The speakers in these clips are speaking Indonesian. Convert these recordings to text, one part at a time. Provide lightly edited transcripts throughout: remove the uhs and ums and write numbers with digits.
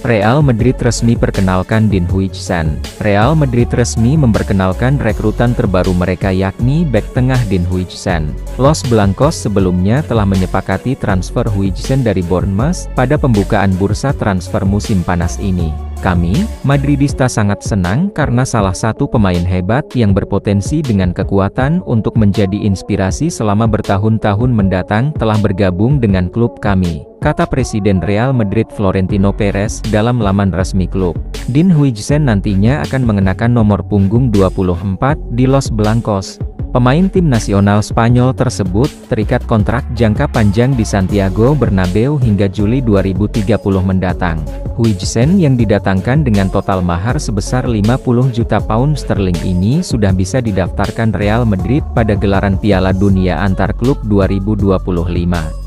Real Madrid resmi perkenalkan Dean Huijsen. Real Madrid resmi memperkenalkan rekrutan terbaru mereka yakni bek tengah Dean Huijsen. Los Blancos sebelumnya telah menyepakati transfer Huijsen dari Bournemouth pada pembukaan bursa transfer musim panas ini. Kami, Madridista sangat senang karena salah satu pemain hebat yang berpotensi dengan kekuatan untuk menjadi inspirasi selama bertahun-tahun mendatang telah bergabung dengan klub kami, kata Presiden Real Madrid Florentino Perez dalam laman resmi klub. Dean Huijsen nantinya akan mengenakan nomor punggung 24 di Los Blancos. Pemain tim nasional Spanyol tersebut terikat kontrak jangka panjang di Santiago Bernabeu hingga Juli 2030 mendatang. Huijsen yang didatangkan dengan total mahar sebesar 50 juta pound sterling ini sudah bisa didaftarkan Real Madrid pada gelaran Piala Dunia antar klub 2025.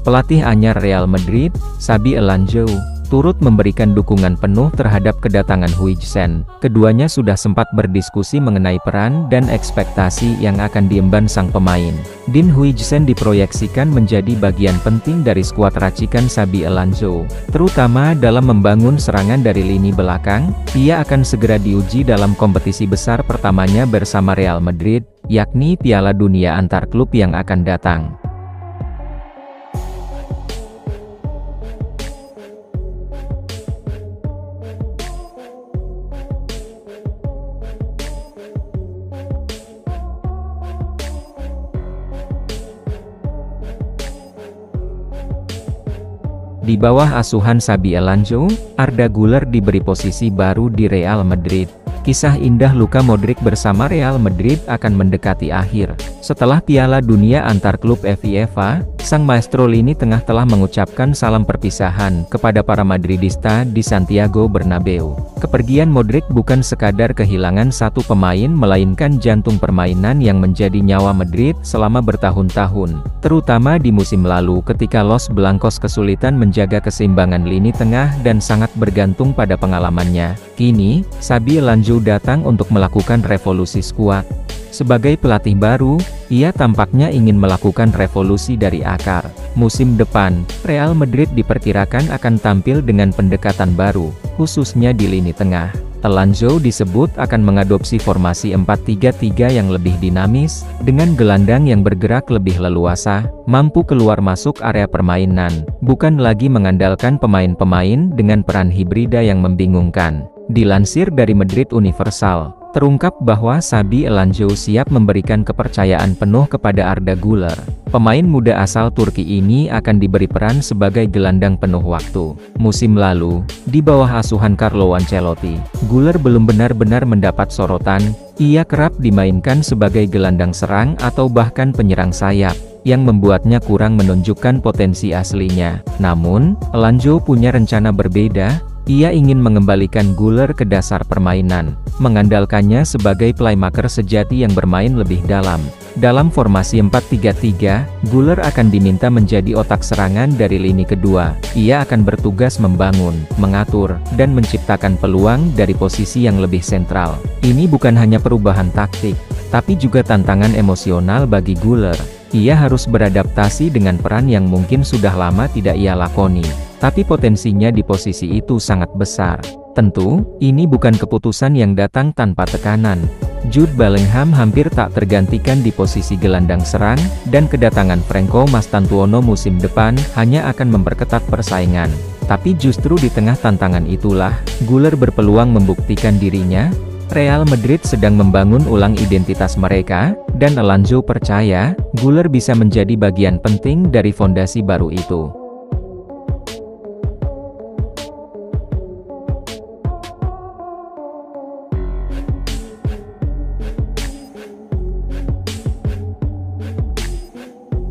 Pelatih anyar Real Madrid, Xabi Alonso, turut memberikan dukungan penuh terhadap kedatangan Huijsen. Keduanya sudah sempat berdiskusi mengenai peran dan ekspektasi yang akan diemban sang pemain. Dean Huijsen diproyeksikan menjadi bagian penting dari skuad racikan Xabi Alonso, terutama dalam membangun serangan dari lini belakang. Ia akan segera diuji dalam kompetisi besar pertamanya bersama Real Madrid, yakni Piala Dunia antar klub yang akan datang. Di bawah asuhan Xabi Alonso, Arda Güler diberi posisi baru di Real Madrid. Kisah indah Luka Modric bersama Real Madrid akan mendekati akhir. Setelah Piala Dunia antar klub FIFA, sang maestro lini tengah telah mengucapkan salam perpisahan kepada para Madridista di Santiago Bernabeu. Kepergian Modric bukan sekadar kehilangan satu pemain melainkan jantung permainan yang menjadi nyawa Madrid selama bertahun-tahun, terutama di musim lalu ketika Los Blancos kesulitan menjaga keseimbangan lini tengah dan sangat bergantung pada pengalamannya. Kini, Xabi Alonso datang untuk melakukan revolusi skuad. Sebagai pelatih baru, ia tampaknya ingin melakukan revolusi dari akar. Musim depan, Real Madrid diperkirakan akan tampil dengan pendekatan baru, khususnya di lini tengah. Alonso disebut akan mengadopsi formasi 4-3-3 yang lebih dinamis, dengan gelandang yang bergerak lebih leluasa, mampu keluar masuk area permainan, bukan lagi mengandalkan pemain-pemain dengan peran hibrida yang membingungkan. Dilansir dari Madrid Universal, terungkap bahwa Xabi Alonso siap memberikan kepercayaan penuh kepada Arda Güler. Pemain muda asal Turki ini akan diberi peran sebagai gelandang penuh waktu. Musim lalu, di bawah asuhan Carlo Ancelotti, Güler belum benar-benar mendapat sorotan. Ia kerap dimainkan sebagai gelandang serang atau bahkan penyerang sayap, yang membuatnya kurang menunjukkan potensi aslinya. Namun, Alonso punya rencana berbeda. Ia ingin mengembalikan Güler ke dasar permainan, mengandalkannya sebagai playmaker sejati yang bermain lebih dalam. Dalam formasi 4-3-3, Güler akan diminta menjadi otak serangan dari lini kedua. Ia akan bertugas membangun, mengatur, dan menciptakan peluang dari posisi yang lebih sentral. Ini bukan hanya perubahan taktik, tapi juga tantangan emosional bagi Güler. Ia harus beradaptasi dengan peran yang mungkin sudah lama tidak ia lakoni. Tapi potensinya di posisi itu sangat besar. Tentu, ini bukan keputusan yang datang tanpa tekanan. Jude Bellingham hampir tak tergantikan di posisi gelandang serang, dan kedatangan Franco Mastantuono musim depan hanya akan memperketat persaingan. Tapi justru di tengah tantangan itulah, Güler berpeluang membuktikan dirinya. Real Madrid sedang membangun ulang identitas mereka, dan Alonso percaya, Güler bisa menjadi bagian penting dari fondasi baru itu.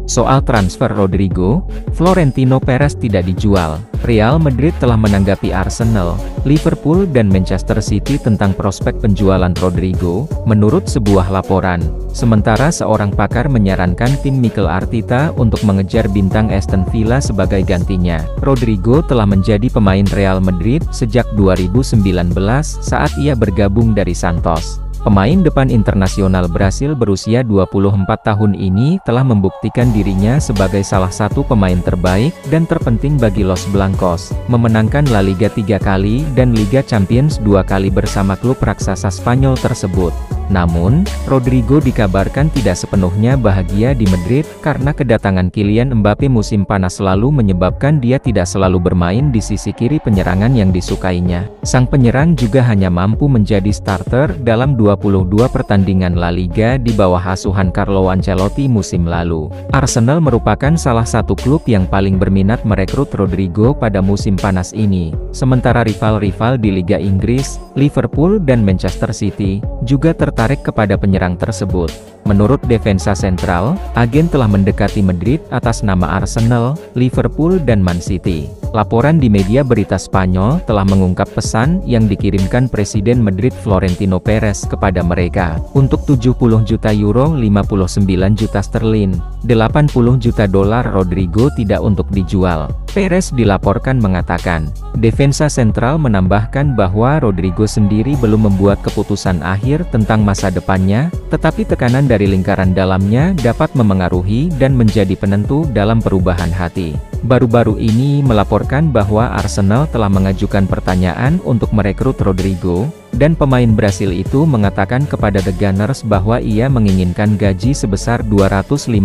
Soal transfer Rodrigo, Florentino Perez tidak dijual. Real Madrid telah menanggapi Arsenal, Liverpool dan Manchester City tentang prospek penjualan Rodrigo, menurut sebuah laporan. Sementara seorang pakar menyarankan tim Mikel Arteta untuk mengejar bintang Aston Villa sebagai gantinya. Rodrigo telah menjadi pemain Real Madrid sejak 2019 saat ia bergabung dari Santos. Pemain depan internasional Brasil berusia 24 tahun ini telah membuktikan dirinya sebagai salah satu pemain terbaik dan terpenting bagi Los Blancos, memenangkan La Liga 3 kali dan Liga Champions 2 kali bersama klub raksasa Spanyol tersebut. Namun, Rodrigo dikabarkan tidak sepenuhnya bahagia di Madrid karena kedatangan Kylian Mbappe musim panas lalu menyebabkan dia tidak selalu bermain di sisi kiri penyerangan yang disukainya. Sang penyerang juga hanya mampu menjadi starter dalam 22 pertandingan La Liga di bawah asuhan Carlo Ancelotti musim lalu. Arsenal merupakan salah satu klub yang paling berminat merekrut Rodrigo pada musim panas ini, sementara rival-rival di Liga Inggris, Liverpool dan Manchester City, juga tertarik kepada penyerang tersebut. Menurut Defensa Central, agen telah mendekati Madrid atas nama Arsenal, Liverpool dan Man City. Laporan di media berita Spanyol telah mengungkap pesan yang dikirimkan Presiden Madrid Florentino Perez kepada mereka, untuk 70 juta euro 59 juta sterlin, 80 juta dolar Rodrigo tidak untuk dijual. Perez dilaporkan mengatakan. Defensa Central menambahkan bahwa Rodrigo sendiri belum membuat keputusan akhir tentang masa depannya, tetapi tekanan dari lingkaran dalamnya dapat memengaruhi dan menjadi penentu dalam perubahan hati. Baru-baru ini melaporkan bahwa Arsenal telah mengajukan pertanyaan untuk merekrut Rodrigo, dan pemain Brasil itu mengatakan kepada The Gunners bahwa ia menginginkan gaji sebesar 250.000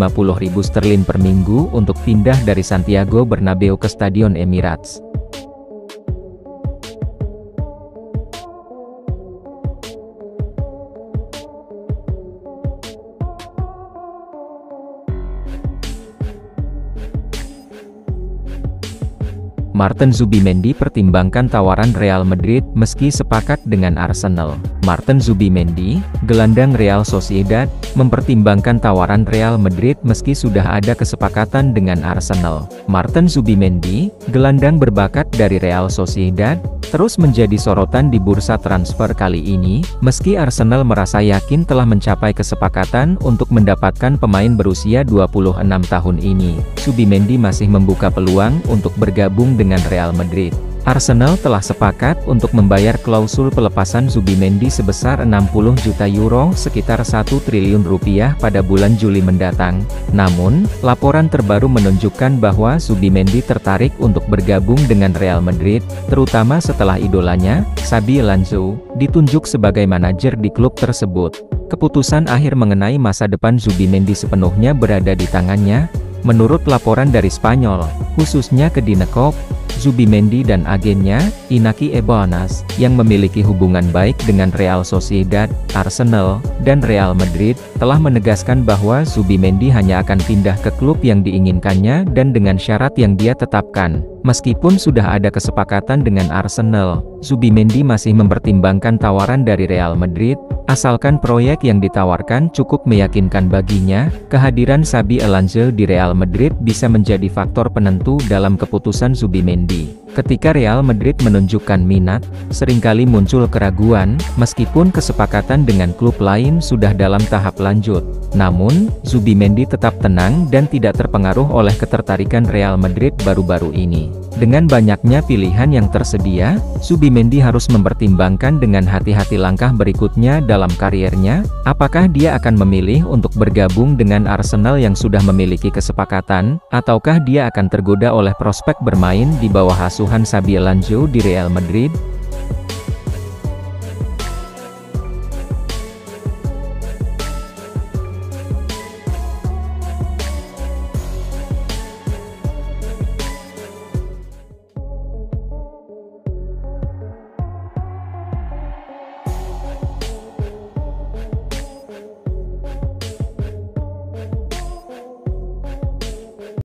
sterlin per minggu untuk pindah dari Santiago Bernabeu ke Stadion Emirates. Martin Zubimendi pertimbangkan tawaran Real Madrid meski sepakat dengan Arsenal. Martin Zubimendi, gelandang Real Sociedad, mempertimbangkan tawaran Real Madrid meski sudah ada kesepakatan dengan Arsenal. Martin Zubimendi, gelandang berbakat dari Real Sociedad, terus menjadi sorotan di bursa transfer kali ini, meski Arsenal merasa yakin telah mencapai kesepakatan untuk mendapatkan pemain berusia 26 tahun ini. Zubimendi masih membuka peluang untuk bergabung dengan Real Madrid. Arsenal telah sepakat untuk membayar klausul pelepasan Zubimendi sebesar 60 juta euro sekitar 1 triliun rupiah pada bulan Juli mendatang. Namun, laporan terbaru menunjukkan bahwa Zubimendi tertarik untuk bergabung dengan Real Madrid, terutama setelah idolanya, Xabi Alonso, ditunjuk sebagai manajer di klub tersebut. Keputusan akhir mengenai masa depan Zubimendi sepenuhnya berada di tangannya. Menurut laporan dari Spanyol, khususnya ke Dinekop, Zubimendi dan agennya, Inaki Eboanas, yang memiliki hubungan baik dengan Real Sociedad, Arsenal, dan Real Madrid, telah menegaskan bahwa Zubimendi hanya akan pindah ke klub yang diinginkannya dan dengan syarat yang dia tetapkan. Meskipun sudah ada kesepakatan dengan Arsenal, Zubimendi masih mempertimbangkan tawaran dari Real Madrid, asalkan proyek yang ditawarkan cukup meyakinkan baginya. Kehadiran Xabi Alonso di Real Madrid bisa menjadi faktor penentu dalam keputusan Zubimendi. Ketika Real Madrid menunjukkan minat, seringkali muncul keraguan, meskipun kesepakatan dengan klub lain sudah dalam tahap lanjut. Namun, Zubimendi tetap tenang dan tidak terpengaruh oleh ketertarikan Real Madrid baru-baru ini. Dengan banyaknya pilihan yang tersedia, Zubimendi harus mempertimbangkan dengan hati-hati langkah berikutnya dalam kariernya. Apakah dia akan memilih untuk bergabung dengan Arsenal yang sudah memiliki kesepakatan, ataukah dia akan tergoda oleh prospek bermain di bawah asuhan Xabi Alonso di Real Madrid?